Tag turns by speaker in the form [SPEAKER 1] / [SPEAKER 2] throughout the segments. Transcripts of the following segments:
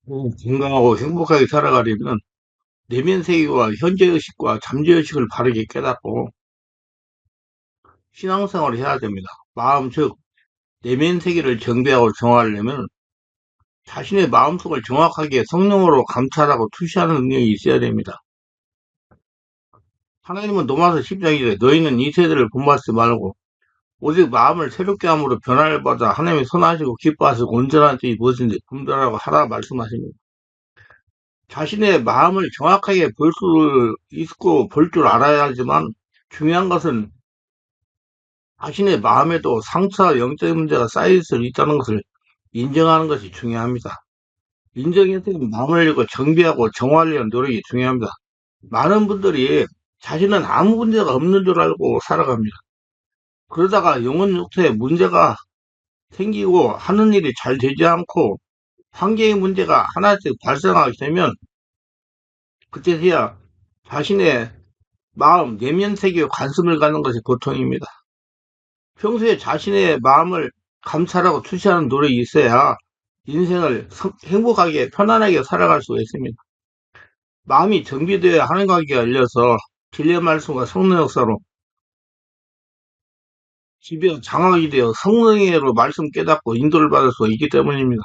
[SPEAKER 1] 건강하고 행복하게 살아가려면 내면 세계와 현재 의식과 잠재 의식을 바르게 깨닫고 신앙생활을 해야 됩니다. 마음 즉 내면 세계를 정비하고 정화하려면 자신의 마음속을 정확하게 성령으로 감찰하고 투시하는 능력이 있어야 됩니다. 하나님은 로마서 10장에 너희는 이 세대를 본받지 말고 오직 마음을 새롭게 함으로 변화를 받아 하나님의 선하시고 기뻐하시고 온전한 뜻이 무엇인지 분별하고 하라 말씀하십니다. 자신의 마음을 정확하게 볼 수 있고 볼 줄 알아야 하지만 중요한 것은 자신의 마음에도 상처와 영적인 문제가 쌓일 수 있다는 것을 인정하는 것이 중요합니다. 인정해서 마음을 열고 정비하고 정화하려는 노력이 중요합니다. 많은 분들이 자신은 아무 문제가 없는 줄 알고 살아갑니다. 그러다가 영혼 육체에 문제가 생기고 하는 일이 잘 되지 않고 환경의 문제가 하나씩 발생하게 되면 그때서야 자신의 마음, 내면 세계에 관심을 갖는 것이 보통입니다. 평소에 자신의 마음을 감찰하고 투시하는 노력이 있어야 인생을 행복하게 편안하게 살아갈 수가 있습니다. 마음이 정비되어야 하나님과 열려서 진리의 말씀과 성령 역사로 집에 장악이 되어 성령으로 말씀 깨닫고 인도를 받을 수가 있기 때문입니다.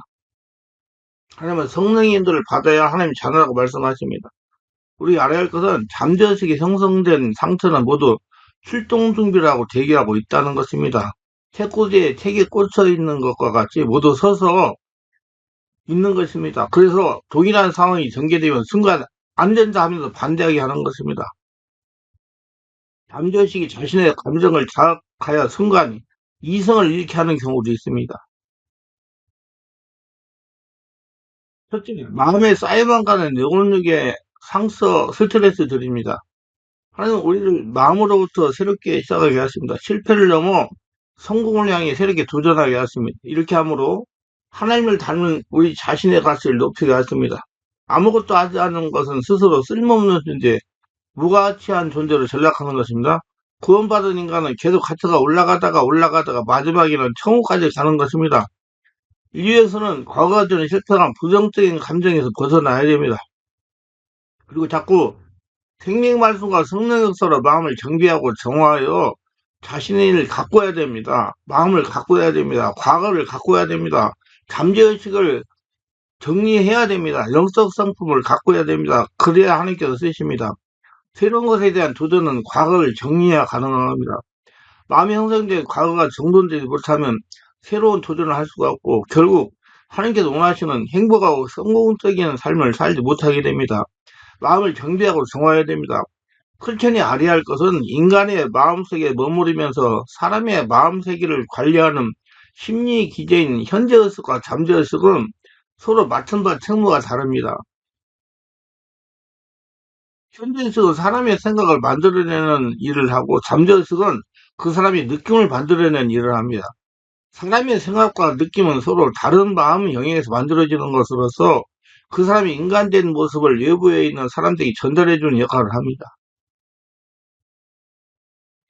[SPEAKER 1] 하나님은 성령의 인도를 받아야 하나님 자녀라고 말씀하십니다. 우리가 알아야 할 것은 잠재의식이 형성된 상태는 모두 출동 준비라고 대기하고 있다는 것입니다. 책꽂이에 책이 꽂혀 있는 것과 같이 모두 서서 있는 것입니다. 그래서 동일한 상황이 전개되면 순간 안 된다 하면서 반대하게 하는 것입니다. 잠재의식이 자신의 감정을 자극하여 순간 이성을 잃게 하는 경우도 있습니다. 첫째, 마음에 쌓여만 가는 영혼력의 상처, 스트레스들입니다. 하나님은 우리를 마음으로부터 새롭게 시작하게 하십니다. 실패를 넘어 성공을 향해 새롭게 도전하게 하십니다. 이렇게 함으로 하나님을 닮은 우리 자신의 가치를 높이게 하십니다. 아무것도 하지 않는 것은 스스로 쓸모없는 존재, 무가치한 존재로 전락하는 것입니다. 구원받은 인간은 계속 가치가 올라가다가 마지막에는 천국까지 가는 것입니다. 인류에서는 과거가 전에 실패한 부정적인 감정에서 벗어나야 됩니다. 그리고 자꾸 생명 말씀과 성령 역사로 마음을 정비하고 정화하여 자신의 일을 가꿔야 됩니다. 마음을 가꿔야 됩니다. 과거를 가꿔야 됩니다. 잠재의식을 정리해야 됩니다. 영적 상품을 가꿔야 됩니다. 그래야 하나님께서 쓰십니다. 새로운 것에 대한 도전은 과거를 정리해야 가능합니다. 마음이 형성된 과거가 정돈되지 못하면 새로운 도전을 할 수가 없고 결국 하나님께서 원하시는 행복하고 성공적인 삶을 살지 못하게 됩니다. 마음을 정비하고 정화해야 됩니다. 크리스천이 알아야 할 것은 인간의 마음속에 머무르면서 사람의 마음세계를 관리하는 심리 기제인 현재의식과 잠재의식은 서로 맡은 바 책무가 다릅니다. 현재의식은 사람의 생각을 만들어내는 일을 하고 잠재의식은 그 사람이 느낌을 만들어내는 일을 합니다. 사람의 생각과 느낌은 서로 다른 마음 영역에서 만들어지는 것으로서 그 사람이 인간된 모습을 외부에 있는 사람들에게 전달해주는 역할을 합니다.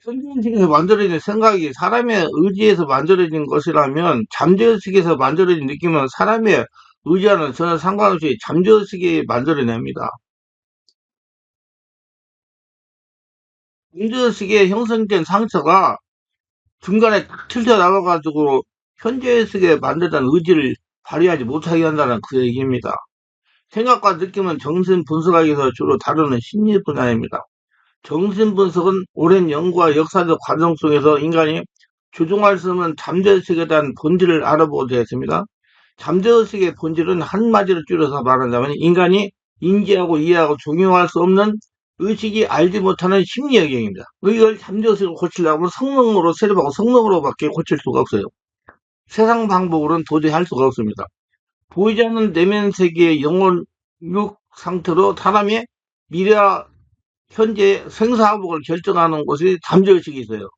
[SPEAKER 1] 현재의식에서 만들어진 생각이 사람의 의지에서 만들어진 것이라면 잠재의식에서 만들어진 느낌은 사람의 의지와는 전혀 상관없이 잠재의식이 만들어냅니다. 잠재의식에 형성된 상처가 중간에 탁 튀어나와가지고 현재의식에 만들어진 의지를 발휘하지 못하게 한다는 그 얘기입니다. 생각과 느낌은 정신 분석학에서 주로 다루는 심리 분야입니다. 정신 분석은 오랜 연구와 역사적 과정 속에서 인간이 조종할 수 없는 잠재의식에 대한 본질을 알아보게 되었습니다. 잠재의식의 본질은 한마디로 줄여서 말한다면 인간이 인지하고 이해하고 종용할 수 없는 의식이 알지 못하는 심리 영역입니다. 이걸 잠재의식을 고치려면 성능으로 세립하고 성능으로밖에 고칠 수가 없어요. 세상 방법으로는 도저히 할 수가 없습니다. 보이지 않는 내면 세계의 영혼 육 상태로 사람의 미래와 현재 생사화복을 결정하는 것이 잠재의식이 있어요.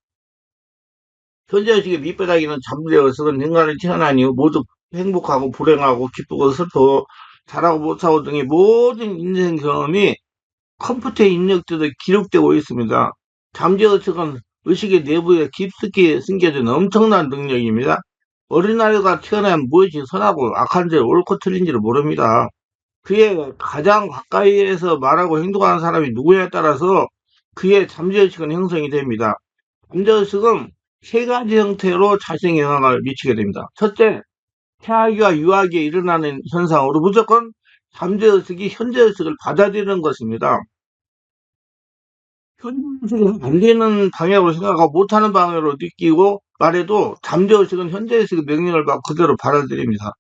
[SPEAKER 1] 현재의식의 밑바닥에는 잠재의식은 인간을 태어난 이후 모두 행복하고 불행하고 기쁘고 슬프고 잘하고 못하고 등의 모든 인생 경험이 컴퓨터에 입력되어 기록되고 있습니다. 잠재의식은 의식의 내부에 깊숙이 숨겨진 엄청난 능력입니다. 어린아이가 태어나면 무엇이 선하고 악한지 옳고 틀린지를 모릅니다. 그의 가장 가까이에서 말하고 행동하는 사람이 누구냐에 따라서 그의 잠재의식은 형성이 됩니다. 잠재의식은 세 가지 형태로 자신에게 영향을 미치게 됩니다. 첫째, 태아기와 유아기에 일어나는 현상으로 무조건 잠재의식이 현재의식을 받아들이는 것입니다. 현재의식이 안 되는 방향으로 생각하고 못하는 방향으로 느끼고 말해도 잠재의식은 현재의식의 명령을 받고 그대로 받아들입니다.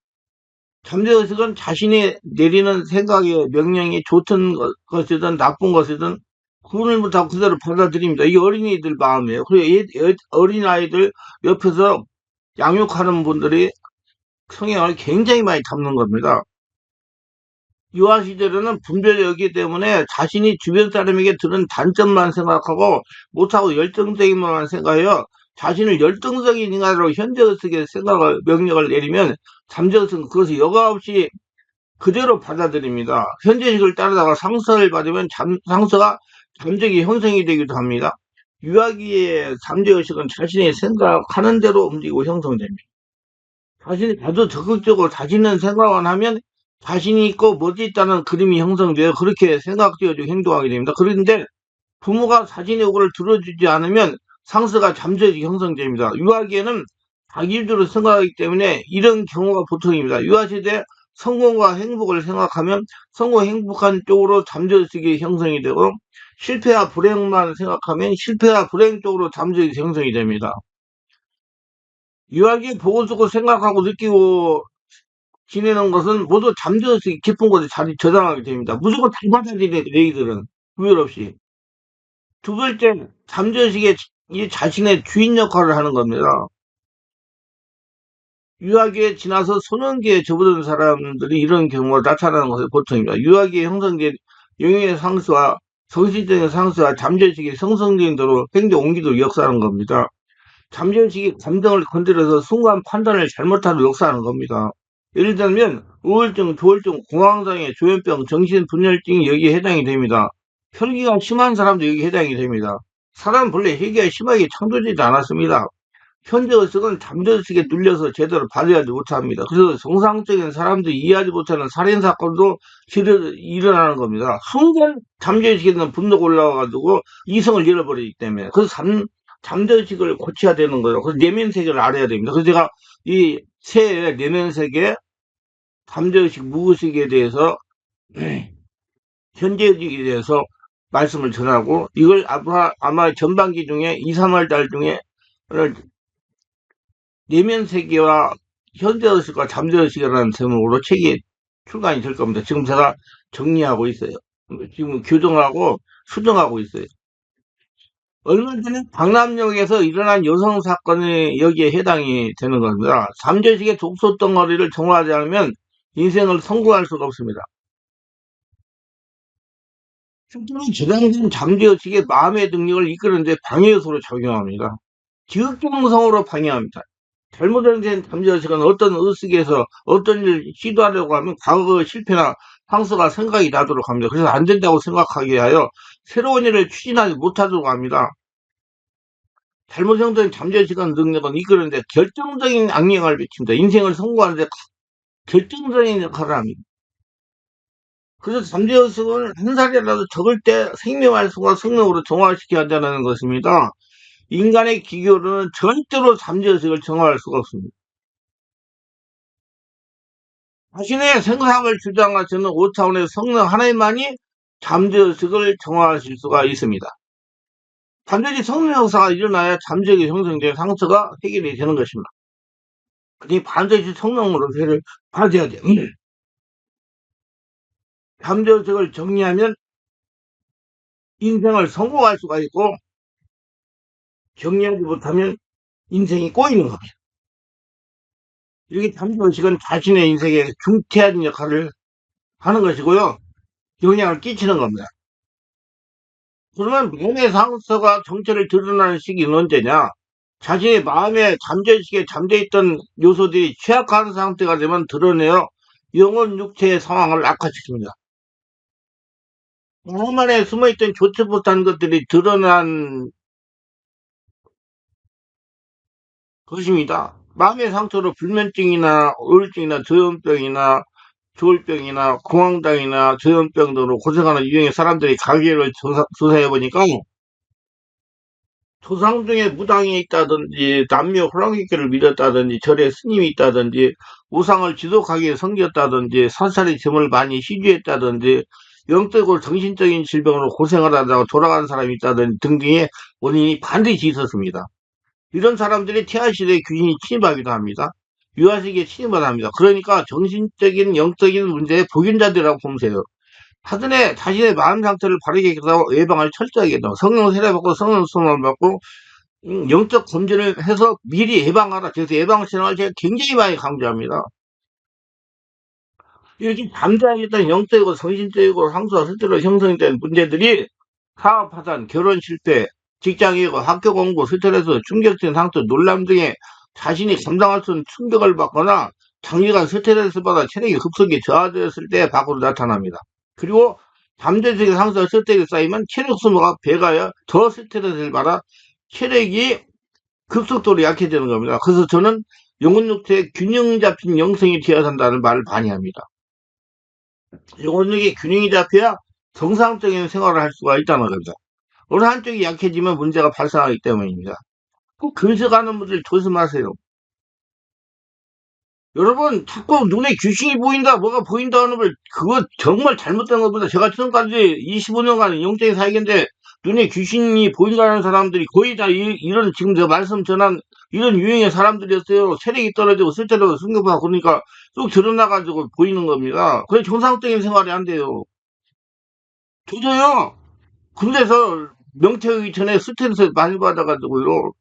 [SPEAKER 1] 잠재의식은 자신이 내리는 생각의 명령이 좋던 것이든 나쁜 것이든 구분을 못하고 그대로 받아들입니다. 이게 어린이들 마음이에요. 그리고 어린아이들 옆에서 양육하는 분들이 성향을 굉장히 많이 담는 겁니다. 유아 시절에는 분별력이기 때문에 자신이 주변 사람에게 들은 단점만 생각하고 못하고 열정적인만 생각해요. 자신을 열정적인 인간으로 현재의식의 생각을 명령을 내리면 잠재의식은 그것을 여과 없이 그대로 받아들입니다. 현재식을 따르다가 상처를 받으면 상처가 잠재기 형성이 되기도 합니다. 유아기의 잠재의식은 자신이 생각하는 대로 움직이고 형성됩니다. 자신이 아주 적극적으로 자신은 생각만 하면 자신이 있고 멋이 있다는 그림이 형성되어 그렇게 생각되어지고 행동하게 됩니다. 그런데 부모가 자신의 요구를 들어주지 않으면 상처가 잠재의식이 형성됩니다. 유아기에는 자기 위주로 생각하기 때문에 이런 경우가 보통입니다. 유아시대 성공과 행복을 생각하면 성공 행복한 쪽으로 잠재의식이 형성이 되고 실패와 불행만 생각하면 실패와 불행 쪽으로 잠재의식이 형성이 됩니다. 유아기 보고 듣고 생각하고 느끼고 지내는 것은 모두 잠재의식이 깊은 곳에 자리 저장하게 됩니다. 무조건 다 받아들이는 얘기들은 구별 없이. 두 번째, 잠재의식이 이 자신의 주인 역할을 하는 겁니다. 유아기에 지나서 소년기에 접어든 사람들이 이런 경우가 나타나는 것이 보통입니다. 유아기에 형성된 영역의 상수와 정신적인 상수와 잠재의식이 성성적인 대로 행동 옮기도록 역사하는 겁니다. 잠재의식이 감정을 건드려서 순간 판단을 잘못하도록 역사하는 겁니다. 예를 들면 우울증, 조울증, 공황장애, 조현병, 정신분열증이 여기에 해당이 됩니다. 혈기가 심한 사람도 여기에 해당이 됩니다. 사람은 본래 혈기가 심하게 창조되지 않았습니다. 현재의식은 잠재의식에 눌려서 제대로 발휘하지 못합니다. 그래서 정상적인 사람들이 이해하지 못하는 살인사건도 일어나는 겁니다. 순간 잠재의식에 있는 분노가 올라와가지고 이성을 잃어버리기 때문에. 그래서 잠재의식을 고쳐야 되는 거예요. 그래서 내면세계를 알아야 됩니다. 그래서 제가 이 새 내면세계, 잠재의식, 무의식에 대해서 현재의식에 대해서 말씀을 전하고 이걸 아마 전반기 중에 2, 3월 달 중에 내면 세계와 현재의식과 잠재의식이라는 제목으로 책이 출간이 될 겁니다. 지금 제가 정리하고 있어요. 지금 교정하고 수정하고 있어요. 얼마 전에 강남역에서 일어난 여성 사건이 여기에 해당이 되는 겁니다. 잠재의식의 독소 덩어리를 정화하지 않으면 인생을 성공할 수가 없습니다. 실제로 저장된 잠재의식의 마음의 능력을 이끄는데 방해 요소로 작용합니다. 지극정성으로 방해합니다. 잘못된 잠재의식은 어떤 의식에서 어떤 일을 시도하려고 하면 과거의 실패나 상처가 생각이 나도록 합니다. 그래서 안 된다고 생각하게 하여 새로운 일을 추진하지 못하도록 합니다. 잘못 형성된 잠재의식은 능력은 이끄는데 결정적인 악영향을 미칩니다. 인생을 성공하는데 결정적인 역할을 합니다. 그래서 잠재의식을 한 살이라도 적을 때 생명활성과 성능으로 정화시켜야 한다는 것입니다. 인간의 기교로는 절대로 잠재의식을 정화할 수가 없습니다. 자신의 생사함을 주장하시는 오타운의 성령 하나님만이 잠재의식을 정화하실 수가 있습니다. 반드시 성령 역사가 일어나야 잠재의식이 형성된 상처가 해결이 되는 것입니다. 그러니 반드시 성령으로 죄를 받아야 돼요. 잠재의식을 정리하면 인생을 성공할 수가 있고 정리하지 못하면 인생이 꼬이는 겁니다. 이렇게 잠재의식은 자신의 인생에 중퇴한 역할을 하는 것이고요. 영향을 끼치는 겁니다. 그러면 마음의 상처가 정체를 드러나는 시기는 언제냐? 자신의 마음의 잠재의식에 잠재있던 요소들이 취약한 상태가 되면 드러내어 영혼 육체의 상황을 악화시킵니다. 마음 안에 숨어있던 좋지 못한 것들이 드러난 것입니다. 마음의 상처로 불면증이나 우울증이나 조현병이나 조울병이나 공황장애나 전염병 등으로 고생하는 유형의 사람들이 가계를 조사해보니까 조상 중에 무당이 있다든지 남녀 호랑이교를 믿었다든지 절에 스님이 있다든지 우상을 지속하게 섬겼다든지 사찰의 점을 많이 시주했다든지 영적으로 정신적인 질병으로 고생을 하다가 돌아간 사람이 있다든지 등등의 원인이 반드시 있었습니다. 이런 사람들이 태아시대에 귀신이 침입하기도 합니다. 유아시기에 침입을 합니다. 그러니까 정신적인 영적인 문제의 복인자들이라고 보면 돼요. 사전에 자신의 마음 상태를 바르게 해서 예방을 철저하게 해서 성령 세례받고 성령 수험을 받고 영적 검진을 해서 미리 예방하라. 그래서 예방 신앙을 제가 굉장히 많이 강조합니다. 이렇게 잠재하게 있던 영적이고 정신적이고 상수와 스스로 형성이 된 문제들이 사업 파산, 결혼 실패, 직장이고 학교 공부, 스트레스, 충격적인 상처, 놀람 등의 자신이 감당할 수 없는 충격을 받거나 장기간 스트레스 받아 체력이 급속히 저하되었을 때 밖으로 나타납니다. 그리고 잠재적인 상처와 스트레스가 쌓이면 체력 소모가 배가여 더 스트레스를 받아 체력이 급속도로 약해지는 겁니다. 그래서 저는 영혼 육체의 균형 잡힌 영성이 되어야 한다는 말을 많이 합니다. 영혼 육의 균형이 잡혀야 정상적인 생활을 할 수가 있다는 겁니다. 어느 한쪽이 약해지면 문제가 발생하기 때문입니다. 꼭 근식하는 분들 조심하세요. 여러분, 자꾸 눈에 귀신이 보인다, 뭐가 보인다 하는 걸, 그거 정말 잘못된 겁니다. 제가 지금까지 25년간 영적인 사역인데, 눈에 귀신이 보인다는 사람들이 거의 다 이런, 지금 제가 말씀 전한 이런 유형의 사람들이었어요. 체력이 떨어지고 실제로 승격받고 그러니까 쭉 드러나가지고 보이는 겁니다. 그래, 정상적인 생활이 안 돼요. 저도요, 군대에서 명퇴하기 전에 스트레스 많이 받아가지고요.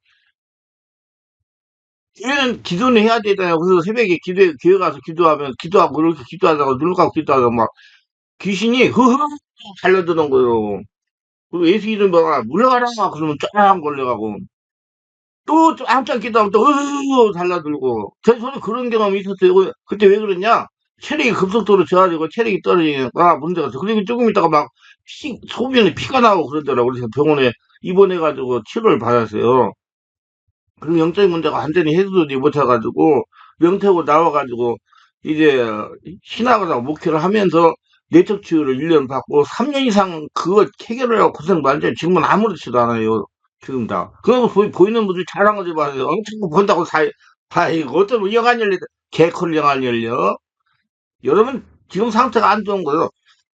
[SPEAKER 1] 기회는 기도는 해야 되잖아요. 그래서 새벽에 교회 가서 기도하고, 이렇게 기도하다가, 눈 감고 기도하다가 막, 귀신이 흐흐 달려드는 거예요. 그리고 예수 이름 뭐가 물러가라! 그러면 쫙 걸려가고, 또 한참 기도하면 또 흐흐 달려들고, 저도 그런 경험이 있었어요. 그때 왜 그러냐? 체력이 급속도로 저하되고 체력이 떨어지니까 문제가 있어. 그리고 조금 있다가 막, 소변에 피가 나고 그러더라고요. 그래서 병원에 입원해가지고 치료를 받았어요. 그리고 영적인 문제가 완전히 해소되지 못해가지고 명태고 나와가지고 이제 신학을 하고 목회를 하면서 내적 치유를 1년 받고 3년 이상 그거 해결을 하고 고생 많이 해요. 지금은 아무렇지도 않아요. 지금 다. 그거 보이는 분들 잘한 거지 마세요. 엄청 본다고 이거 어떤 영안 열려, 개콜 영안 열려. 여러분, 지금 상태가 안 좋은 거예요.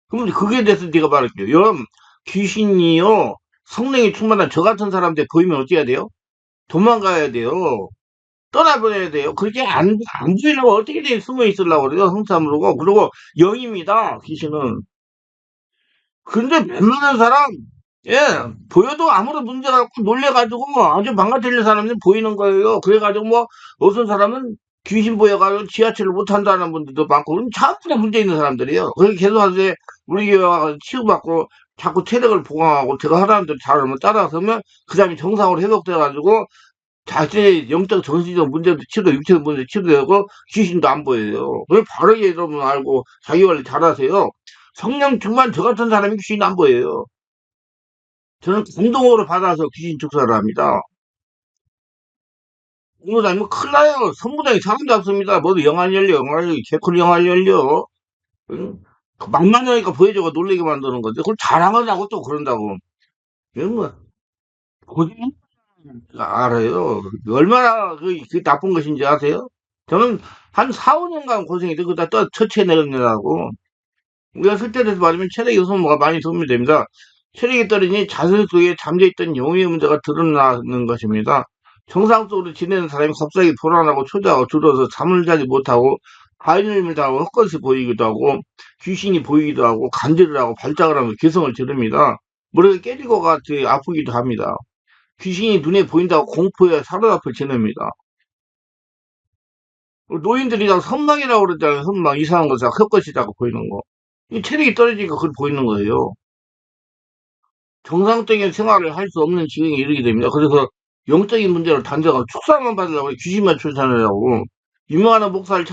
[SPEAKER 1] 그럼 그게 대해서 내가 말할게요. 여러분, 귀신이요. 성령이 충만한 저 같은 사람한테 보이면 어떻게 해야 돼요? 도망가야 돼요. 떠나버려야 돼요. 그렇게 안 보이려고 어떻게 돼 숨어 있으려고 그래요. 흥참으로고. 그리고 영입니다. 귀신은. 근데 웬만한 사람, 예, 보여도 아무런 문제가 없고 놀래가지고 아주 망가뜨릴 사람은 보이는 거예요. 그래가지고 뭐, 어떤 사람은 귀신 보여가지고 지하철을 못 탄다는 분들도 많고, 그럼 전부 다 문제 있는 사람들이에요. 그렇게 계속 하는데, 우리 교회 와서 치유받고, 자꾸 체력을 보강하고, 제가 하라는 대로 잘하면 따라서면, 그 사람이 정상으로 회복돼가지고, 자신의 영적 정신적 문제도 치료, 육체적 문제도 치료되고 귀신도 안 보여요. 왜 바르게 여러분 알고 자기 관리 잘하세요. 성령 충만 저 같은 사람이 귀신 안 보여요. 저는 감동으로 받아서 귀신 축사를 합니다. 이거 아니면 큰일 나요. 선무당이 사람 잡습니다. 모두 영안 열려, 영안 열려, 개콘 영안 열려. 응? 만만하니까 보여줘가 놀리게 만드는 건데, 그걸 자랑하자고 또 그런다고. 이건 뭐, 고집 알아요. 얼마나 그 나쁜 것인지 아세요? 저는 한 4, 5년간 고생했어요. 그다 또 처치해내려고. 우리가 스트레스 받으면 체력이 소모가 많이 도움이 됩니다. 체력이 떨어지니 자손 속에 잠재있던 영혼의 문제가 드러나는 것입니다. 정상적으로 지내는 사람이 갑자기 불안하고 초조하고 줄어서 잠을 자지 못하고 가인을 당하고 헛것이 보이기도 하고 귀신이 보이기도 하고 간질을 하고 발작을 하면서 개성을 지릅니다. 머리가 깨지고 같이 아프기도 합니다. 귀신이 눈에 보인다고 공포에 사로잡혀 지냅니다. 노인들이 다 선망이라고 그러잖아요. 선망. 이상한 거, 헛것이라고 보이는 거. 이 체력이 떨어지니까 그걸 보이는 거예요. 정상적인 생활을 할 수 없는 지경에 이르게 됩니다. 그래서 영적인 문제를 단정하고 축사만 받으려고 귀신만 출산하려고 유명한 목사를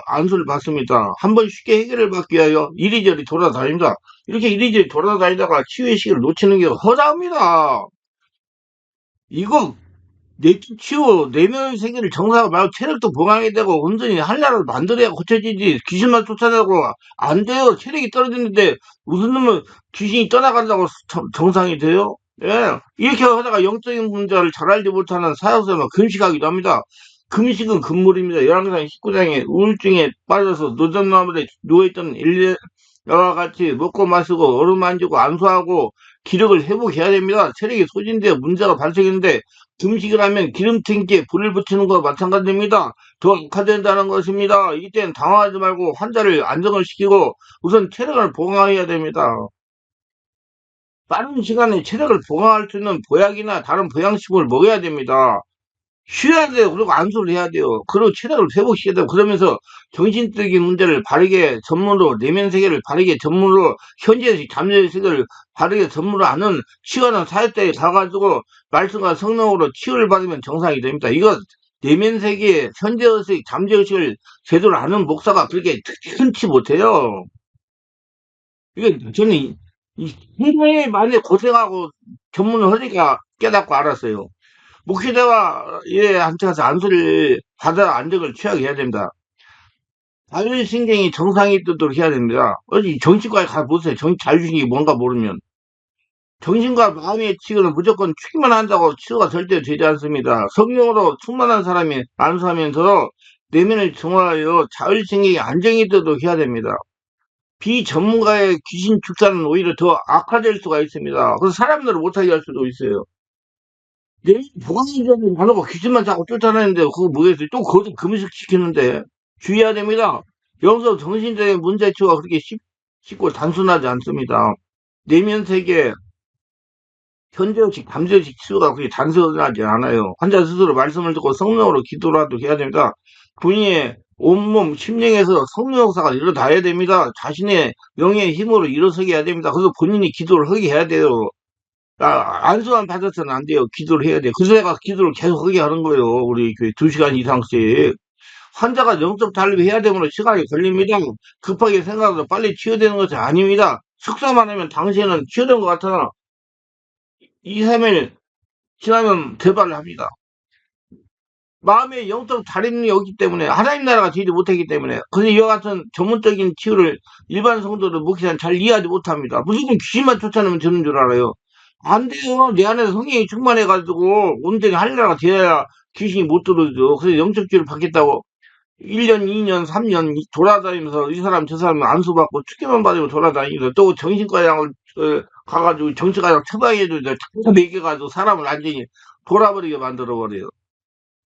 [SPEAKER 1] 안수를 받습니다. 한번 쉽게 해결을 받기 위하여 이리저리 돌아다닙니다. 이렇게 이리저리 돌아다니다가 치유의 시기를 놓치는 게 허다합니다. 이거 치유, 내면 세계를 정상화 말고 체력도 보강해야 되고, 온전히 할 나라를 만들어야 고쳐지지. 귀신만 쫓아내고, 안 돼요. 체력이 떨어지는데, 무슨 놈은 귀신이 떠나간다고 정상이 돼요? 예. 이렇게 하다가 영적인 문제를 잘 알지 못하는 사역자는 금식하기도 합니다. 금식은 금물입니다. 열왕기상 19장에 우울증에 빠져서 노점나무에 누워있던 일레와 같이 먹고 마시고 얼음 만지고 안수하고 기력을 회복해야 됩니다. 체력이 소진되어 문제가 발생했는데 금식을 하면 기름탱기에 불을 붙이는 것과 마찬가지입니다. 더 악화된다는 것입니다. 이때는 당황하지 말고 환자를 안정을 시키고 우선 체력을 보강해야 됩니다. 빠른 시간에 체력을 보강할 수 있는 보약이나 다른 보양식을 먹어야 됩니다. 쉬어야 돼요. 그리고 안수를 해야 돼요. 그리고 체력을 회복시켜야 돼요. 그러면서 정신적인 문제를 바르게 전문으로, 내면 세계를 바르게 전문으로, 현재의식, 잠재의 세계를 바르게 전문으로 아는 치유하는 사역자에 가가지고 말씀과 성령으로 치유를 받으면 정상이 됩니다. 이거 내면 세계, 현재의식, 잠재의식을 제대로 아는 목사가 그렇게 흔치 못해요. 이게 저는 굉장히 많이 고생하고 전문을 하니까 깨닫고 알았어요. 목회자와 한테 가서 안수를 받아 안정을 취하게 해야 됩니다. 자율신경이 정상이 뜨도록 해야 됩니다. 어디 정신과에 가서 보세요. 자율신경이 뭔가 모르면. 정신과 마음의 치유는 무조건 죽기만 한다고 치유가 절대 되지 않습니다. 성령으로 충만한 사람이 안수하면서 내면을 정화하여 자율신경이 안정이 되도록 해야 됩니다. 비전문가의 귀신 축사는 오히려 더 악화될 수가 있습니다. 그래서 사람들을 못하게 할 수도 있어요. 내일 보건의사를 안 하고 귀신만 자꾸 쫓아내는데 그거 뭐겠어요? 또 그것도 금식시키는데 주의해야 됩니다. 여기서 정신적인 문제 치유가 그렇게 쉽고 단순하지 않습니다. 내면 세계, 현재의식, 잠재의식 치유가 그렇게 단순하지 않아요. 환자 스스로 말씀을 듣고 성령으로 기도라도 해야 됩니다. 본인의 온몸, 심령에서 성령 역사가 일어나야 됩니다. 자신의 영의 힘으로 일어서게 해야 됩니다. 그래서 본인이 기도를 하게 해야 돼요. 안수만 받아서는 안 돼요. 기도를 해야 돼요. 그래서 내가 기도를 계속 하게 하는 거예요. 우리 교회 2시간 이상씩. 환자가 영적 단립 해야 되면 시간이 걸립니다. 급하게 생각해서 빨리 치유되는 것이 아닙니다. 숙사만 하면 당신은 치유된 것 같으나 2, 3일 지나면 재발을 합니다. 마음의 영적 달인이 없기 때문에 하나님 나라가 되지 못하기 때문에 그래서 이와 같은 전문적인 치유를 일반 성도들 목회자는 잘 이해하지 못합니다. 무조건 귀신만 쫓아내면 되는 줄 알아요. 안 돼요. 내 안에서 성령이 충만해가지고 온전히 하늘나라가 되어야 귀신이 못 들어오죠. 그래서 영적 치유를 받겠다고 1년, 2년, 3년 돌아다니면서 이 사람 저 사람 안수받고 축계만 받으고 돌아다니면서 또 정신과장을 가가지고 정신과장 처방해주자 자꾸 먹여가지고 사람을 완전히 돌아버리게 만들어버려요.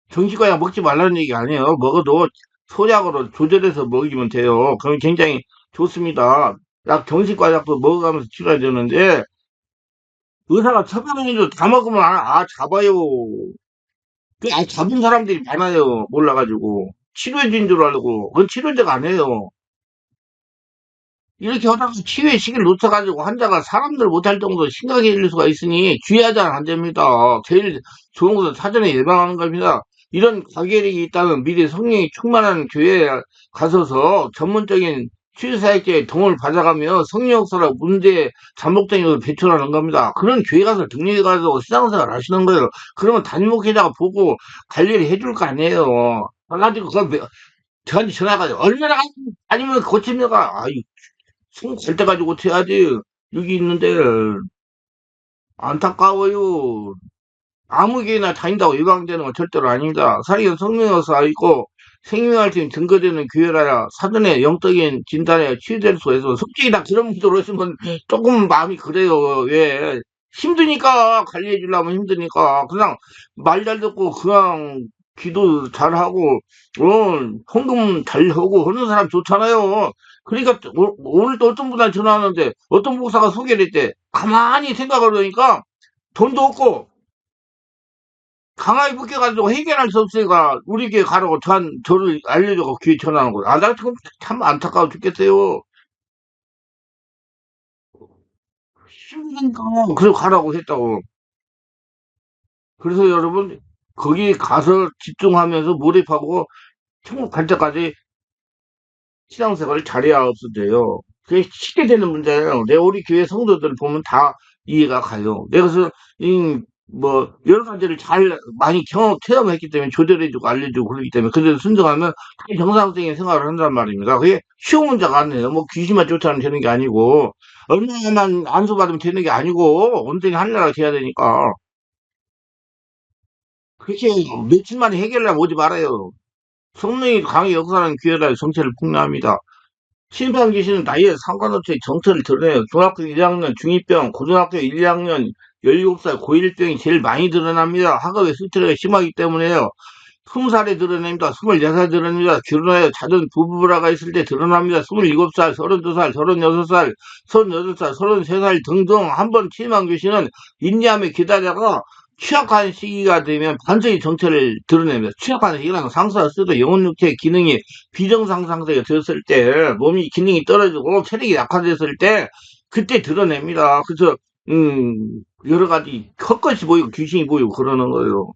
[SPEAKER 1] 정신과약 먹지 말라는 얘기 아니에요. 먹어도 소량으로 조절해서 먹이면 돼요. 그럼 굉장히 좋습니다. 정신과약도 먹어가면서 치료해야 되는데 의사가 처방해도 다 먹으면 잡아요. 잡은 사람들이 많아요. 몰라가지고 치료해준 줄 알고 그건 치료제가 아니에요. 이렇게 하다가 치유의 시기를 놓쳐가지고 환자가 사람들 못할 정도로 심각해질 수가 있으니 주의하자는 안 됩니다. 제일 좋은 것은 사전에 예방하는 겁니다. 이런 가게력이 있다면 미리 성령이 충만한 교회에 가서서 전문적인 치유사역자의 도움을 받아가며 성령 역사로 문제의 잠복된 것을 배출하는 겁니다. 그런 교회 가서 등록해 가지고 신앙생활 하시는 거예요. 그러면 담임 목회자가 보고 관리를 해줄 거 아니에요. 가지고 저한테 전화가지고 얼마나 아니면 고칩니까? 손 갈 때 가지고 어야지 여기 있는데 안타까워요. 아무 교회나 다닌다고 예방되는 건 절대로 아닙니다. 사리가 성명여서 있고 생명할 수 있는 증거되는 교회라야 사전에 영적인 진단에 치유될 수가 있어. 솔직히 나 그런 분들 오시면 조금 마음이 그래요. 왜? 힘드니까 관리해 주려면 힘드니까 그냥 말 잘 듣고 그냥 기도 잘하고 헌금 잘 하고 하는 사람 좋잖아요. 그러니까 오늘 또 어떤 분한테 전화하는데 어떤 목사가 소개를 했대. 가만히 생각을 하니까 돈도 없고 강하게 묶여가지고 해결할 수 없으니까 우리 교회 가라고 저를 알려주고 교회 전화하는 거야. 나 지금 참 안타까워 죽겠어요. 힘드니까 그래서 가라고 했다고. 그래서 여러분 거기 가서 집중하면서 몰입하고 천국 갈 때까지 신앙생활을 잘해야 없어져요. 그게 쉽게 되는 문제예요. 우리 교회 성도들 보면 다 이해가 가요. 내가 그래서 뭐 여러 가지를 잘 많이 체험했기 때문에 조절해주고 알려주고 그러기 때문에 그대로 순종하면 다 정상적인 생활을 한단 말입니다. 그게 쉬운 문제가 아니에요. 뭐 귀신만 쫓아내면 되는 게 아니고 얼마만 안수받으면 되는 게 아니고 온전히 하늘나라 돼야 되니까 그렇게 며칠 만에 해결하면 오지 말아요. 성령이 강히 역사하는 기회라 정체를 폭로합니다. 심판 귀신은 나이에 상관없이 정체를 드러내요. 중학교 1학년 중2병, 고등학교 1학년 17살 고1병이 제일 많이 드러납니다. 학업의 스트레스가 심하기 때문에요. 20살에 드러냅니다. 24살 드러냅니다. 결혼하여 잦은 부부라가 있을 때 드러납니다. 27살, 32살, 36살, 38살, 33살 등등 한 번 침한 귀신은 인내하며 기다려가 취약한 시기가 되면 반드시 정체를 드러냅니다. 취약한 시기라는 상사가 쓰도 영혼 육체의 기능이 비정상 상태가 되었을 때, 몸이 기능이 떨어지고 체력이 약화됐을 때, 그때 드러냅니다. 그래서, 여러 가지 헛것이 보이고 귀신이 보이고 그러는 거예요.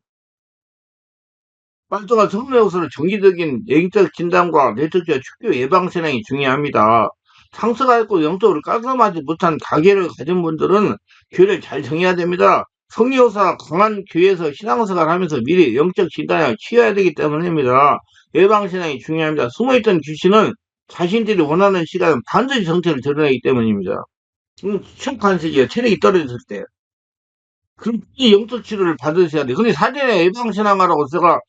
[SPEAKER 1] 빨동한 성묘역서는 정기적인 영적 진단과 내적과 축교 예방 사항이 중요합니다. 상처가 있고 영적으로 깔끔하지 못한 가계를 가진 분들은 교회를 잘 정해야 됩니다. 성교사가 강한 교회에서 신앙생활을 하면서 미리 영적 진단을 취해야 되기 때문입니다. 예방 신앙이 중요합니다. 숨어있던 귀신은 자신들이 원하는 시간은 반드시 정체를 드러내기 때문입니다. 취약한 시기에 체력이 떨어졌을 때. 그럼 이 영적 치료를 받으셔야 돼. 근데 사전에 예방신앙하라고 제가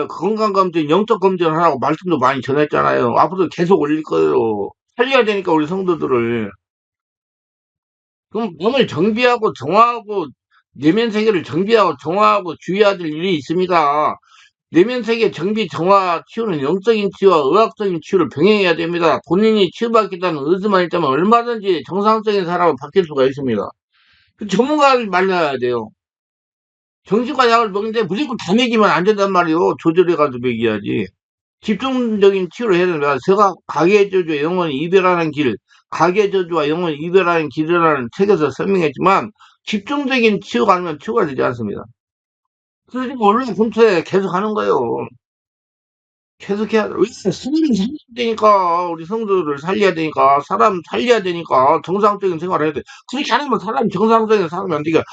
[SPEAKER 1] 건강검진, 영적 검진을 하라고 말씀도 많이 전했잖아요. 앞으로 계속 올릴 거예요. 살려야 되니까 우리 성도들을. 그럼 몸을 정비하고 정화하고 내면 세계를 정비하고 정화하고 주의해야 될 일이 있습니다. 내면 세계 정비 정화 치유는 영적인 치유와 의학적인 치유를 병행해야 됩니다. 본인이 치유받겠다는 의지만 있다면 얼마든지 정상적인 사람을 바뀔 수가 있습니다. 그 전문가를 만나야 돼요. 정신과 약을 먹는데 무조건 다 먹이면 안 된단 말이에요. 조절해가지고 먹여야지. 집중적인 치료를 해야 됩니다. 제가 가계의 저주와 영혼을 이별하는 길, 가계의 저주와 영혼을 이별하는 길이라는 책에서 설명했지만 집중적인 치유가 아니면 치유가 되지 않습니다. 그래서 지금 온라인 검토에 계속 하는 거예요. 계속 해야 돼. 왜? 스님이 살려야 되니까, 우리 성도를 살려야 되니까, 사람 살려야 되니까, 정상적인 생활을 해야 돼. 그렇게 안 하면 사람이 정상적인 사람이 안 되니까,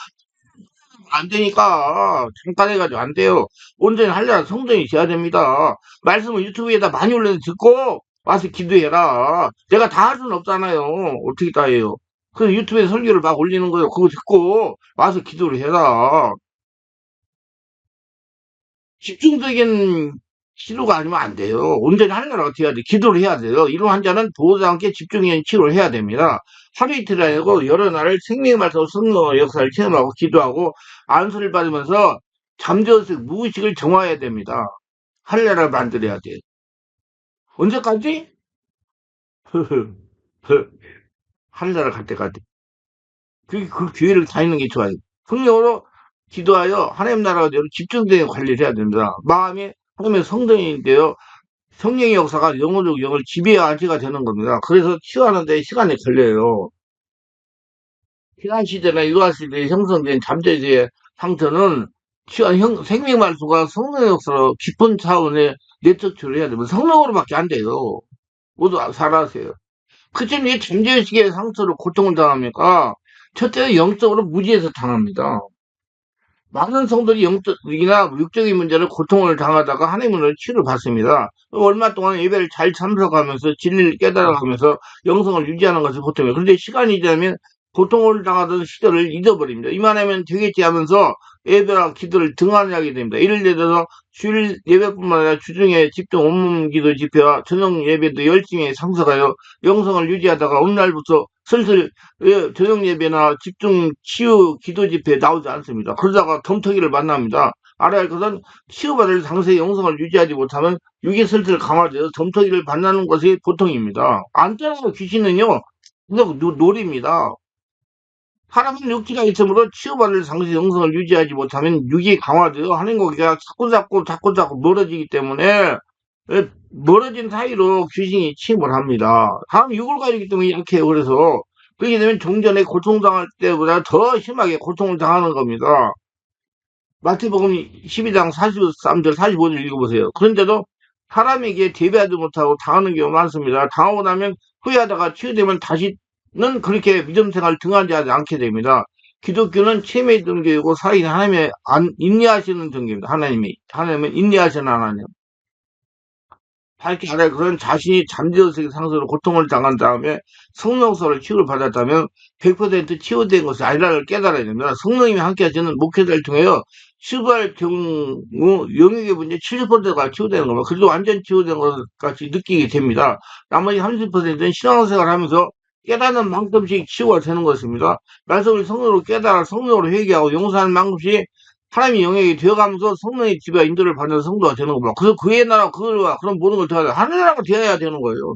[SPEAKER 1] 안 되니까 잠깐 해가지고 안 돼요. 온전히 하려면 성전이 돼야 됩니다. 말씀을 유튜브에다 많이 올려서 듣고 와서 기도해라. 내가 다 할 수는 없잖아요. 어떻게 다 해요. 그래서 유튜브에 설교를 막 올리는 거예요. 그거 듣고 와서 기도를 해라. 집중적인 치료가 아니면 안 돼요. 온전히 하려면 어떻게 해야 돼? 기도를 해야 돼요. 이런 환자는 보호자 함께 집중적인 치료를 해야 됩니다. 하루 이틀 아니고 여러 날을 생명의 말씀 성령의 역사를 체험하고 기도하고 안수를 받으면서 잠재의식, 무의식을 정화해야 됩니다. 할례를 만들어야 돼. 언제까지? 할례를 갈 때까지. 그 기회를 다니는 게 좋아요. 성령으로 기도하여 하나님 나라가 되어 집중적인 관리를 해야 됩니다. 마음이 하나님의 성전인데요. 성령의 역사가 영혼적 영을 지배하지가 되는 겁니다. 그래서 치유하는데 시간이 걸려요. 신앙시대나 유아시대에 형성된 잠재주의 상태는 치유한 생명말수가 성령의 역사로 깊은 차원의 내적 치유를 해야 됩니다. 성령으로밖에 안 돼요. 모두 살아세요. 그처럼 이 잠재의식의 상처로 고통을 당합니까? 첫째는 영적으로 무지에서 당합니다. 많은 성들이 영적이나 육적인 문제를 고통을 당하다가 하나님으로 치유를 받습니다. 얼마 동안 예배를 잘 참석하면서 진리를 깨달아가면서 영성을 유지하는 것이 보통이에요. 그런데 시간이 지나면 고통을 당하던 시절을 잊어버립니다. 이만하면 되겠지 하면서 예배와 기도를 등한하게 됩니다. 예를 들어서 주일 예배뿐만 아니라 주중에 집중 온문 기도 집회와 저녁 예배도 열심히 참석하여 영성을 유지하다가 어느 날부터 슬슬 저녁 예배나 집중 치유 기도 집회에 나오지 않습니다. 그러다가 덤터기를 만납니다. 알아야 할 것은 치유받을 상세의 영성을 유지하지 못하면 육이 슬슬 강화되어 덤터기를 만나는 것이 보통입니다. 안 떠나서 귀신은요, 그냥 놀입니다. 사람은 육지가 있으므로 치유받을 상세 영성을 유지하지 못하면 육이 강화되어 하는 거기가 자꾸 멀어지기 때문에 멀어진 사이로 귀신이 침입을 합니다. 다음 육을 가지기 때문에 약해요. 그래서 그렇게 되면 종전에 고통당할 때보다 더 심하게 고통을 당하는 겁니다. 마태복음 12장 43절 45절 읽어보세요. 그런데도 사람에게 대비하지 못하고 당하는 경우가 많습니다. 당하고 나면 후회하다가 치유되면 다시는 그렇게 믿음 생활을 등한히 하지 않게 됩니다. 기독교는 체면의 종교이고 살아계신 하나님의 인내하시는 종교입니다. 하나님은 인내하시는 하나님. 밝게 알아야 그런 자신이 잠재의식 상태로 고통을 당한 다음에 성령서를 치유를 받았다면 100% 치유된 것이 아니라를 깨달아야 됩니다. 성령님이 함께 하시는 목회자를 통하여 치유할 경우 영역의 문제 70%가 치유되는 겁니다. 그래도 완전 치유된 것 같이 느끼게 됩니다. 나머지 30%는 신앙생활을 하면서 깨닫는 만큼씩 치유가 되는 것입니다. 말씀을 성령으로 깨달아 성령으로 회개하고 용서하는 만큼씩 하나님의 영역이 되어가면서 성령의 지배와 인도를 받는 성도가 되는 겁니다. 그래서 그의 나라, 그와 그런 모든 걸 되어야 돼. 하늘나라가 되어야 되는 거예요.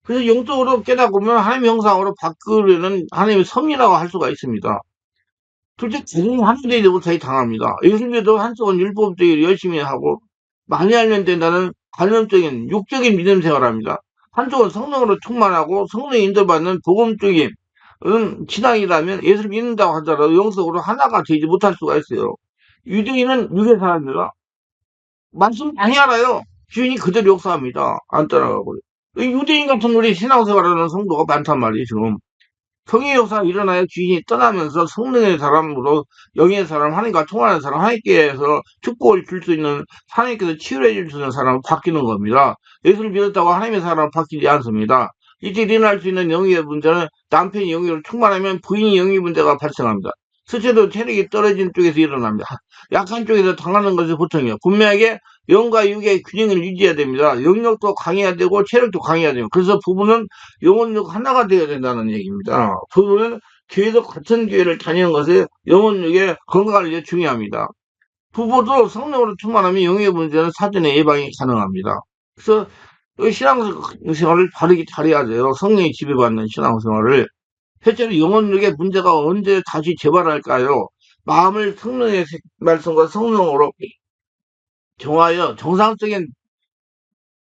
[SPEAKER 1] 그래서 영적으로 깨닫고 보면 하나님의 형상으로 바꾸려는 하나님의 섭리라고 할 수가 있습니다. 둘째, 가정 하나님에 못하게 당합니다. 예수님도 한쪽은 율법적으로 열심히 하고 많이 알면 된다는 관념적인 육적인 믿음 생활합니다. 한쪽은 성령으로 충만하고 성령의 인도받는 복음적인 신앙이라면 예수를 믿는다고 하더라도 영적으로 하나가 되지 못할 수가 있어요. 유대인은 유대 사람입니다. 말씀 많이 알아요. 주인이 그대로 역사합니다. 안 따라가고. 유대인 같은 우리 신앙생활하는 성도가 많단 말이에요, 지금. 성의 역사가 일어나야 주인이 떠나면서 성령의 사람으로 영의 사람, 하나님과 통하는 사람, 하나님께서 축복을 줄 수 있는, 하나님께서 치유해 줄 수 있는 사람으로 바뀌는 겁니다. 예수를 믿었다고 하나님의 사람은 바뀌지 않습니다. 이때 일어날 수 있는 영의 문제는 남편이 영의로 충만하면 부인이 영의 문제가 발생합니다. 스스로 체력이 떨어진 쪽에서 일어납니다. 약한 쪽에서 당하는 것이 보통이에요. 분명하게 영과 육의 균형을 유지해야 됩니다. 영역도 강해야 되고 체력도 강해야 됩니다. 그래서 부부는 영혼육 하나가 되어야 된다는 얘기입니다. 부부는 교회도 같은 교회를 다니는 것이 영혼육의 건강을 위해 중요합니다. 부부도 성령으로 충만하면 영의 문제는 사전에 예방이 가능합니다. 그래서 신앙생활을 바르게 잘해야 돼요. 성령이 지배받는 신앙생활을. 실제로 영혼력의 문제가 언제 다시 재발할까요? 마음을 성령의 말씀과 성령으로 정하여 정상적인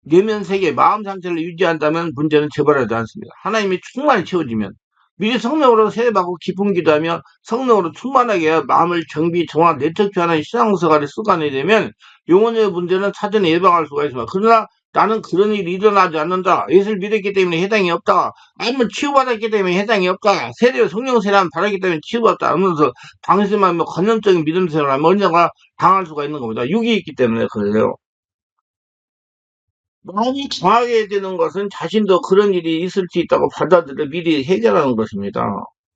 [SPEAKER 1] 내면 세계, 마음 상태를 유지한다면 문제는 재발하지 않습니다. 하나님이 충만히 채워지면 미리 성령으로 세례받고 기쁨 기도하며 성령으로 충만하게 해야 마음을 정비, 정화, 내척하는 신앙생활에 습관이 되면 영혼의 문제는 사전에 예방할 수가 있습니다. 그러나 나는 그런 일이 일어나지 않는다. 예수를 믿었기 때문에 해당이 없다. 아니면 치유받았기 때문에 해당이 없다. 세례, 성령 세례만 받았기 때문에 치유받다. 하면서 방심하며 관념적인 믿음 생활하면 언젠가 당할 수가 있는 겁니다. 육이 있기 때문에 그래요. 마음이 강하게 되는 것은 자신도 그런 일이 있을 수 있다고 받아들여 미리 해결하는 것입니다.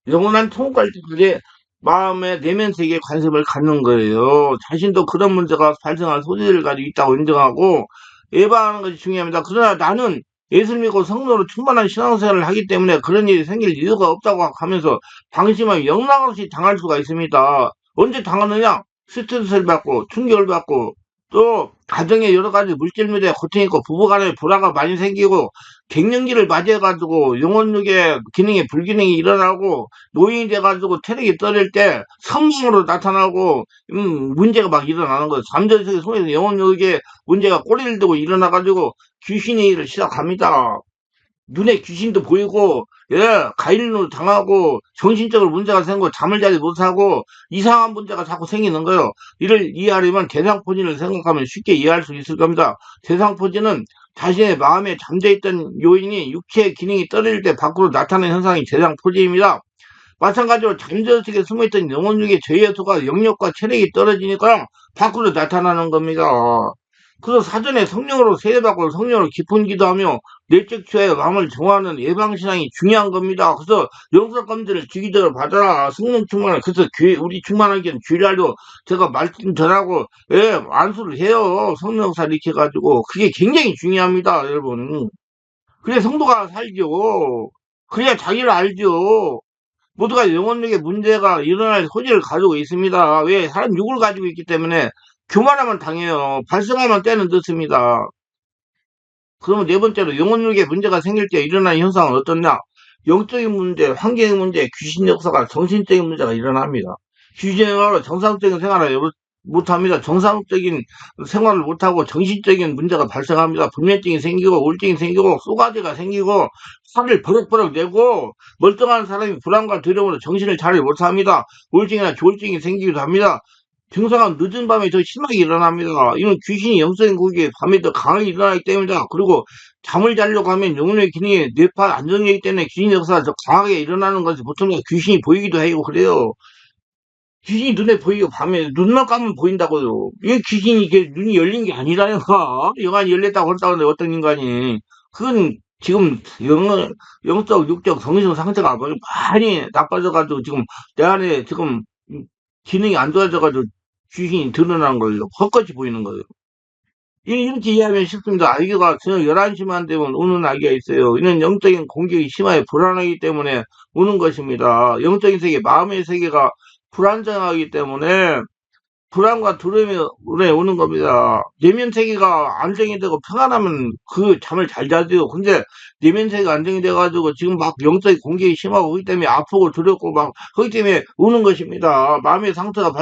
[SPEAKER 1] 영원한 통곡할 때까지 마음의 내면 세계에 관심을 갖는 거예요. 자신도 그런 문제가 발생할 소지를 가지고 있다고 인정하고 예방하는 것이 중요합니다. 그러나 나는 예수를 믿고 성도로 충만한 신앙생활을 하기 때문에 그런 일이 생길 이유가 없다고 하면서 방심하면 영락없이 당할 수가 있습니다. 언제 당하느냐? 스트레스를 받고 충격을 받고 또 가정에 여러 가지 물질 문제 고통이 있고 부부간에 불화가 많이 생기고 갱년기를 맞이해가지고 영혼력의 기능에 불균형이 일어나고 노인이 돼가지고 체력이 떨어질 때 성령으로 나타나고 문제가 막 일어나는 거예요. 잠재의식 속에서 영혼력의 문제가 꼬리를 들고 일어나가지고 귀신의 일을 시작합니다. 눈에 귀신도 보이고, 예, 가일로 당하고, 정신적으로 문제가 생기고, 잠을 자지 못하고, 이상한 문제가 자꾸 생기는 거예요. 이를 이해하려면 대상포진을 생각하면 쉽게 이해할 수 있을 겁니다. 대상포진은 자신의 마음에 잠재있던 요인이 육체의 기능이 떨어질 때 밖으로 나타나는 현상이 대상포진입니다. 마찬가지로 잠재의식에 숨어있던 영혼력의 죄의수가 영역과 체력이 떨어지니까 밖으로 나타나는 겁니다. 그래서 사전에 성령으로 세례받고 성령으로 깊은 기도하며 내적 치유에 마음을 정화하는 예방신앙이 중요한 겁니다. 그래서 영성검진을 주기적으로 받아라. 성령 충만을. 그래서 우리 충만하기는 주일날도 제가 말씀 전하고, 예, 안수를 해요. 성령사 이렇게 해가지고. 그게 굉장히 중요합니다, 여러분. 그래, 성도가 살죠. 그래야 자기를 알죠. 모두가 영혼력의 문제가 일어날 소지를 가지고 있습니다. 왜? 사람 육을 가지고 있기 때문에 교만하면 당해요. 발생하면 때는 늦습니다. 그러면 네 번째로 영혼력의 문제가 생길 때 일어나는 현상은 어떠냐? 영적인 문제, 환경의 문제, 귀신 역사가 정신적인 문제가 일어납니다. 귀신으로 정상적인 생활을 못합니다. 정상적인 생활을 못하고 정신적인 문제가 발생합니다. 불면증이 생기고 우울증이 생기고 쏘가지가 생기고 화를 버럭버럭 내고 멀쩡한 사람이 불안과 두려움으로 정신을 잘 못합니다. 우울증이나 조울증이 생기기도 합니다. 증상은 늦은 밤에 더 심하게 일어납니다. 이건 귀신이 영적인 고기에 밤에 더 강하게 일어나기 때문이다. 그리고 잠을 자려고 하면 영혼의 기능이 뇌파 안정되기 때문에 귀신 역사가 더 강하게 일어나는 것이 보통 귀신이 보이기도 하고 그래요. 귀신이 눈에 보이고 밤에 눈만 감으면 보인다고요. 이게 귀신이 이게 눈이 열린 게 아니라니까. 영안이 열렸다고 그랬다고 하는데 어떤 인간이. 그건 지금 영적, 육적, 정신 상태가 많이 나빠져가지고 지금 내 안에 지금 기능이 안 좋아져가지고 귀신이 드러나는 거예요. 헛것이 보이는 거예요. 이렇게 이해하면 쉽습니다. 아기가 저녁 11시만 되면 우는 아기가 있어요. 이는 영적인 공격이 심하게 불안하기 때문에 우는 것입니다. 영적인 세계, 마음의 세계가 불안정하기 때문에 불안과 두려움이 오는 겁니다. 내면 세계가 안정이 되고 평안하면 그 잠을 잘 자죠. 근데 내면 세계가 안정이 돼가지고 지금 막 영적인 공격이 심하고 그렇기 때문에 아프고 두렵고 막 그렇기 때문에 우는 것입니다. 마음의 상태가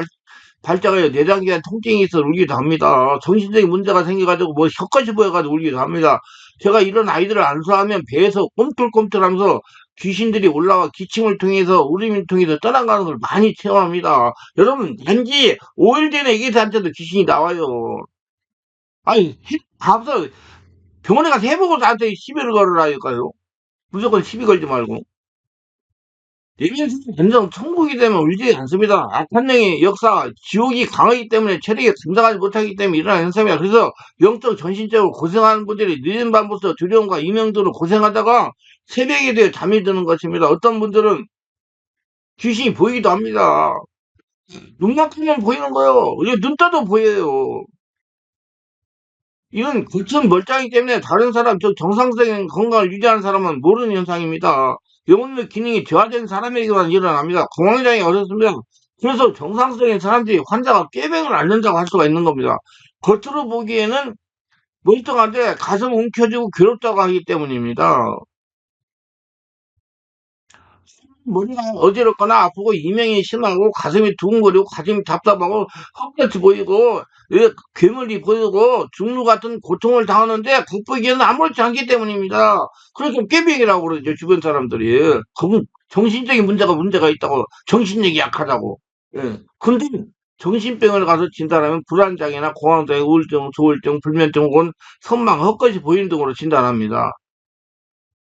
[SPEAKER 1] 발작하여 내장기관 통증이 있어 울기도 합니다. 정신적인 문제가 생겨가지고 뭐 혀까지 보여가지고 울기도 합니다. 제가 이런 아이들을 안수하면 배에서 꿈틀꿈틀하면서 귀신들이 올라와 기침을 통해서 울음을 통해서 떠나가는 걸 많이 체험합니다. 여러분 단지 5일 전에 애기들한테도 귀신이 나와요. 아니 가서 병원에 가서 해보고 나한테 시비를 걸으라니까요. 무조건 시비 걸지 말고. 내면세계 완전 천국이 되면 울지 않습니다. 악한 영의 역사, 지옥이 강하기 때문에 체력이 감당하지 못하기 때문에 일어나는 현상입니다. 그래서 영적, 전신적으로 고생하는 분들이 늦은 밤부터 두려움과 이명들로 고생하다가 새벽에 되어 잠이 드는 것입니다. 어떤 분들은 귀신이 보이기도 합니다. 눈만 크면 보이는 거예요. 이게 눈 떠도 보여요. 이건 겉은 멀쩡하기 때문에 다른 사람, 저 정상적인 건강을 유지하는 사람은 모르는 현상입니다. 영혼의 기능이 저하된 사람에게만 일어납니다. 공황장애 어렵습니다. 그래서 정상적인 사람들이 환자가 꾀병을 앓는다고 할 수가 있는 겁니다. 겉으로 보기에는 멀쩡한데 가슴 움켜쥐고 괴롭다고 하기 때문입니다. 머리가 어지럽거나 아프고 이명이 심하고 가슴이 두근거리고 가슴이 답답하고 헛같이 보이고 괴물이 보이고 중루 같은 고통을 당하는데 극복에는 아무렇지 않기 때문입니다. 그래서 꾀병이라고 그러죠 주변 사람들이. 그건 정신적인 문제가 있다고 정신력이 약하다고. 예. 근데 정신병을 가서 진단하면 불안장애나 공황장애, 우울증, 조울증, 불면증 혹은 선망, 헛것이 보이는 등으로 진단합니다.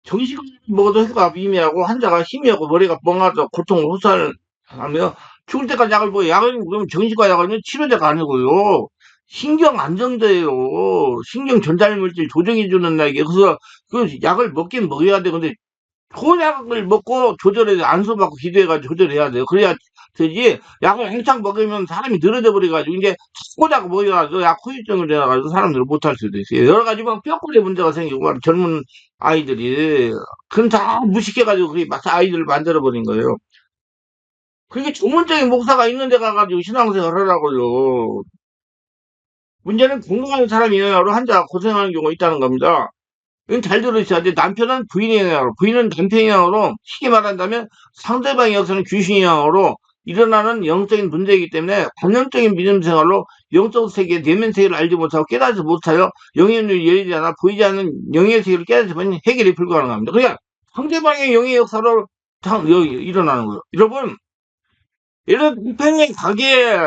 [SPEAKER 1] 정식을 먹어도 효과가 미미하고 환자가 힘이 없고 머리가 뻥하죠. 고통을 호소하며 죽을 때까지 약을 먹어요. 약은 그러면 정신과 약은 치료제가 아니고요. 신경 안정제예요. 신경 전달물질 조정해주는 약이에요. 그래서 그 약을 먹긴 먹어야 돼. 근데 혼약을 먹고 조절해야 돼. 안수받고 기도해가지고 조절해야 돼요. 그래야 되지. 약을 한창 먹으면 사람이 늘어져 버려가지고 이제 자꾸 먹여가지고 약 후유증을 내가지고 사람들을 못할 수도 있어요. 여러 가지 뭐 뼈골에 문제가 생기고 막 젊은 아이들이 그건 다 무식해가지고 그게 막 아이들을 만들어 버린 거예요. 그게 전문적인 목사가 있는 데 가가지고 신앙생활 하라고요. 문제는 건강한 사람이 영향으로 환자가 고생하는 경우가 있다는 겁니다. 이건 잘 들으셔야 돼. 남편은 부인의 영향으로, 부인은 남편의 영향으로, 쉽게 말한다면 상대방의 역사는 귀신의 영향으로 일어나는 영적인 문제이기 때문에 관념적인 믿음 생활로 영적 세계, 내면 세계를 알지 못하고 깨닫지 못하여 영의 눈이 열리지 않아 보이지 않는 영의 세계를 깨닫지 못하면 해결이 불가능합니다. 그러니까 상대방의 영의 역사로 일어나는 거예요. 여러분, 예를 들어 불펜의 가게에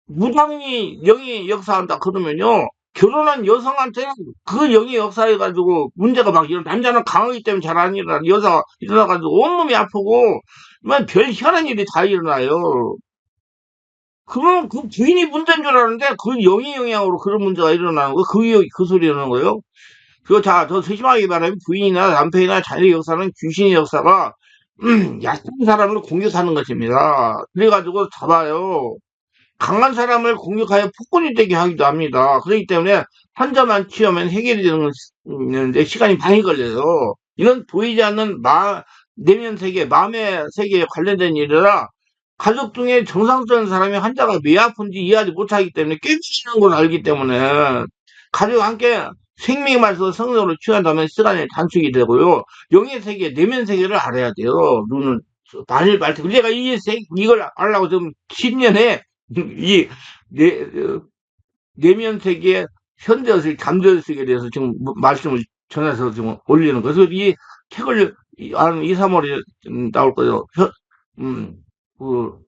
[SPEAKER 1] 무당이 영이 역사한다 그러면요. 결혼한 여성한테는 그 영이 역사해가지고 문제가 막 남자는 강하기 때문에 잘 안 일어나. 여자가 일어나가지고 온몸이 아프고, 별 희한한 일이 다 일어나요. 그러면 그 부인이 문제인 줄 알았는데 그 영의 영향으로 그런 문제가 일어나는 거, 그 소리 하는 거예요. 그거 자, 더 세심하게 말하면 부인이나 남편이나 자녀의 역사는 귀신의 역사가, 약한 사람을 공격하는 것입니다. 그래가지고 잡아요. 강한 사람을 공격하여 폭군이 되게 하기도 합니다. 그렇기 때문에 환자만 치우면 해결이 되는데 시간이 많이 걸려요. 이건 보이지 않는 내면 세계, 마음의 세계에 관련된 일이라 가족 중에 정상적인 사람이 환자가 왜 아픈지 이해하지 못하기 때문에 깨지는 걸 알기 때문에 가족과 함께 생명의 말씀 성령으로 취한다면 시간이 단축이 되고요. 영의 세계, 내면 세계를 알아야 돼요. 눈은 만일 말때 우리가 이걸 알려고 지금 10년에 이 내면 세계 현대의식, 잠재의식에 대해서 지금 말씀을 전해서 지금 올리는 거예요. 그래서 이 책을 한 2, 3월에 나올 거예요. 음, 그,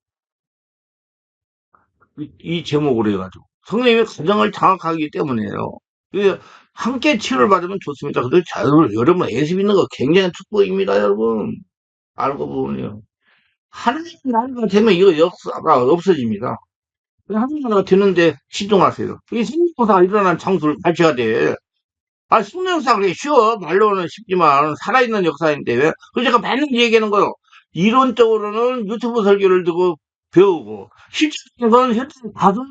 [SPEAKER 1] 이 제목으로 해가지고. 성령님의 감정을 장악하기 때문이에요. 그래서 함께 치료를 받으면 좋습니다. 근데 여러분 애습 있는 거 굉장히 축복입니다, 여러분. 알고 보면요. 하나님 나라가 되면 이거 역사가 없어집니다. 하나님 나라가 되는데 시종하세요. 이 생명사가 일어난 장소를 가셔야 돼. 아, 숙명사 그게 쉬워. 말로는 쉽지만 살아있는 역사인데 왜? 그래서 제가 맨날 얘기하는 거요. 이론적으로는 유튜브 설교를 듣고 배우고 실질적으로는 현장 가서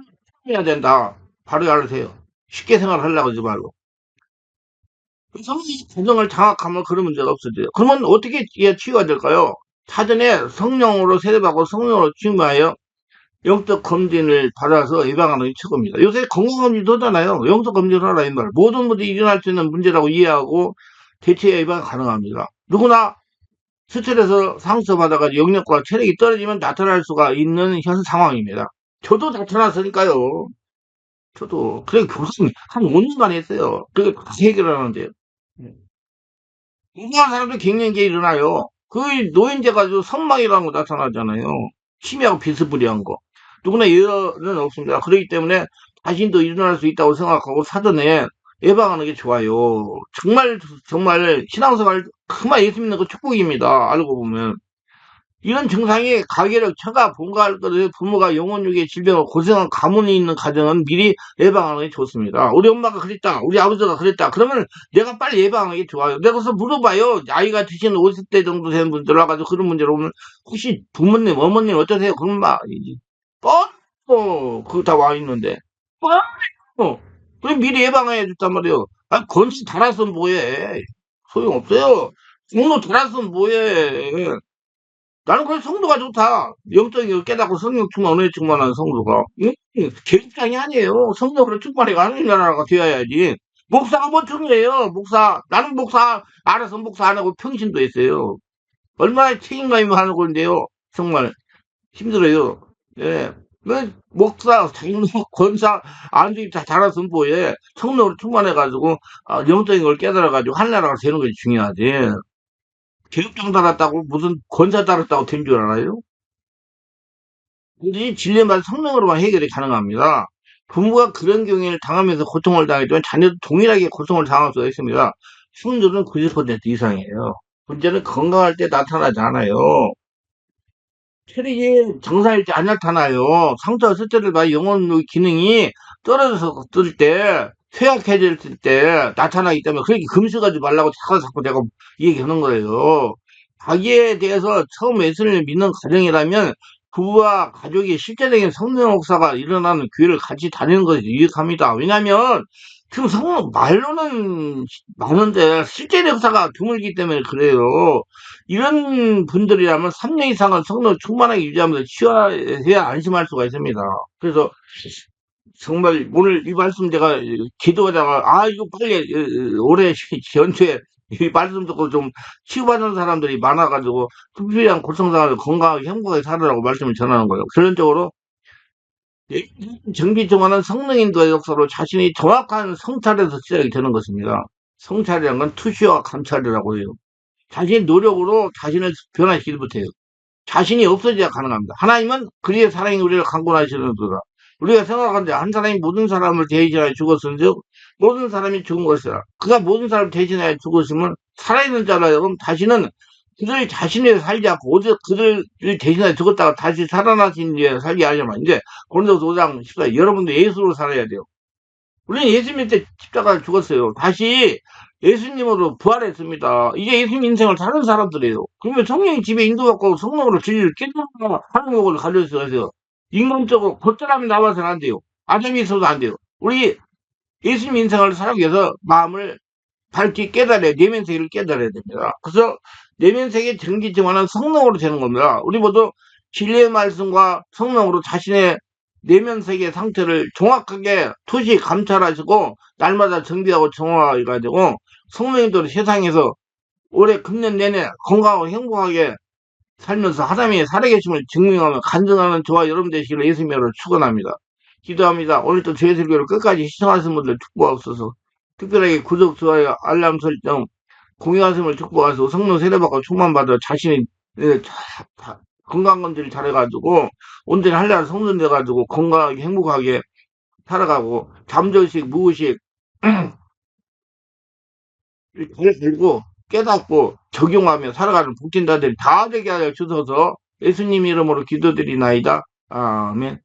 [SPEAKER 1] 해야 된다. 바로 알으세요. 쉽게 생각하려고 하지 말고. 성의 재정을 장악하면 그런 문제가 없어져요. 그러면 어떻게 이게 치유가 될까요? 사전에 성령으로 세례받고 성령으로 치유하여 영적 검진을 받아서 예방하는 게 최고입니다. 요새 건강검진도 하잖아요. 영적 검진을 하라 이 말. 모든 분들이 일어날 수 있는 문제라고 이해하고 대체 예방 가능합니다. 누구나 스트레스 상처받아가지고 영역과 체력이 떨어지면 나타날 수가 있는 현 상황입니다. 저도 나타났으니까요. 저도 그래 교수님 한 5년간 했어요. 그게 다 해결을 하는데요. 공부하는 사람도 갱년기에 일어나요. 그 노인돼 가지고 선망이라는 거 나타나잖아요. 치매하고 비스무리한 거. 누구나 예외는 없습니다. 그렇기 때문에 자신도 일어날 수 있다고 생각하고 사전에 예방하는 게 좋아요. 정말 신앙생활 정말 예수 믿는 거 축복입니다. 알고 보면. 이런 증상이 가계력, 처가, 본가할 것을 부모가 영혼육의 질병을 고생한 가문이 있는 가정은 미리 예방하는 게 좋습니다. 우리 엄마가 그랬다, 우리 아버지가 그랬다. 그러면 내가 빨리 예방하는 게 좋아요. 내가 가서 물어봐요. 나이가 드신 50대 정도 된 분들 와가지고 그런 문제로 오면 혹시 부모님, 어머님 어떠세요? 그런 말이지. 그거 다 와 있는데. 어, 그럼 미리 예방해 줬단 말이에요. 아, 건식 달았으면 뭐해. 소용없어요. 공로 달았으면 뭐해. 나는 그래 성도가 좋다. 영적인 걸 깨닫고 성령 충만, 은혜 충만한 성도가. 계급장이 아니에요. 성령으로 충만해가 하는 나라가 되어야지. 목사가 뭐 중요해요. 목사. 나는 목사, 알아서 목사 안 하고 평신도 했어요. 얼마나 책임감 있는 하는 건데요. 정말 힘들어요. 예. 왜 목사, 장로, 권사, 안주입 다 잘했으면 뭐해. 성령으로 충만해가지고, 영적인 걸 깨달아가지고 하나라가 되는 것이 중요하지. 계급장 달았다고 무슨 권사 달았다고 된 줄 알아요? 이 진리만 성령으로만 해결이 가능합니다. 부모가 그런 경우에 당하면서 고통을 당했지만 자녀도 동일하게 고통을 당할 수가 있습니다. 승률은 90% 이상이에요. 문제는 건강할 때 나타나지 않아요. 체력이 정상일 때 안 나타나요. 상처 스트레스를 받아 영혼 기능이 떨어져서 뜰 때, 쇠약해질 때 나타나기 때문에 그렇게 금식하지 말라고 자꾸 내가 얘기하는 거예요. 자기에 대해서 처음 예수님을 믿는 가정이라면 부부와 가족이 실제적인 성령 역사가 일어나는 교회를 같이 다니는 것이 유익합니다. 왜냐하면 지금 성령 말로는 많은데 실제 역사가 드물기 때문에 그래요. 이런 분들이라면 3년 이상은 성령 충만하게 유지하면서 치유해야 안심할 수가 있습니다. 그래서 정말 오늘 이 말씀 제가 기도하다가 이거 빨리 올해 연초에 이 말씀 듣고 좀 치유받는 사람들이 많아가지고 불필요한 고통당하고 건강하게 행복하게 살으라고 말씀을 전하는 거예요. 결론적으로 정기정화는 성령인도의 역사로 자신이 정확한 성찰에서 시작이 되는 것입니다. 성찰이란 건 투시와 감찰이라고 해요. 자신의 노력으로 자신을 변화시키지 못해요. 자신이 없어져야 가능합니다. 하나님은 그리의 사랑이 우리를 강권하시는도다. 우리가 생각하는데 한 사람이 모든 사람을 대신하여 죽었은즉 모든 사람이 죽은 것이다. 그가 모든 사람을 대신하여 죽었으면 살아있는 자라 그럼 다시는 그들 자신을 살지 않고 오직 그들을 대신하여 죽었다가 다시 살아나신 뒤에 살게 하려면 이제 고린도서 5장 14 여러분도 예수로 살아야 돼요. 우리는 예수님 때 십자가에 죽었어요. 다시 예수님으로 부활했습니다. 이제 예수님 인생을 사는 사람들이에요. 그러면 성령이 집에 인도받고 성령으로 진리를 깨닫고 하는 것을 가르쳐 주세요. 인간적으로 겉사람이 나와서는 안 돼요. 아담이 있어도 안 돼요. 우리 예수님 인생을 살기 위해서 마음을 밝게 깨달아야 내면 세계를 깨달아야 됩니다. 그래서 내면 세계 정기증화는 성령으로 되는 겁니다. 우리 모두 진리의 말씀과 성령으로 자신의 내면 세계 상태를 정확하게 토시 감찰하시고 날마다 정비하고 정화해가 지고 성령님들이 세상에서 올해 금년 내내 건강하고 행복하게 살면서 하나님의 살아계심을 증명하며 간증하는 저와 여러분 되시기를 예수님으로 축원합니다. 기도합니다. 오늘도 제 설교를 끝까지 시청하신 분들 축복하옵소서. 특별하게 구독, 좋아요, 알람 설정, 공유하심을 축복하시고 성령 세례받고 충만받아 자신이 건강검진을 잘해가지고 온전히 한ля를 성전돼가지고 건강하게 행복하게 살아가고 잠재의식, 무의식 잘 알고 깨닫고 적용하며 살아가는 복진자들이 다 되게 하여 주셔서 예수님 이름으로 기도드리나이다. 아멘.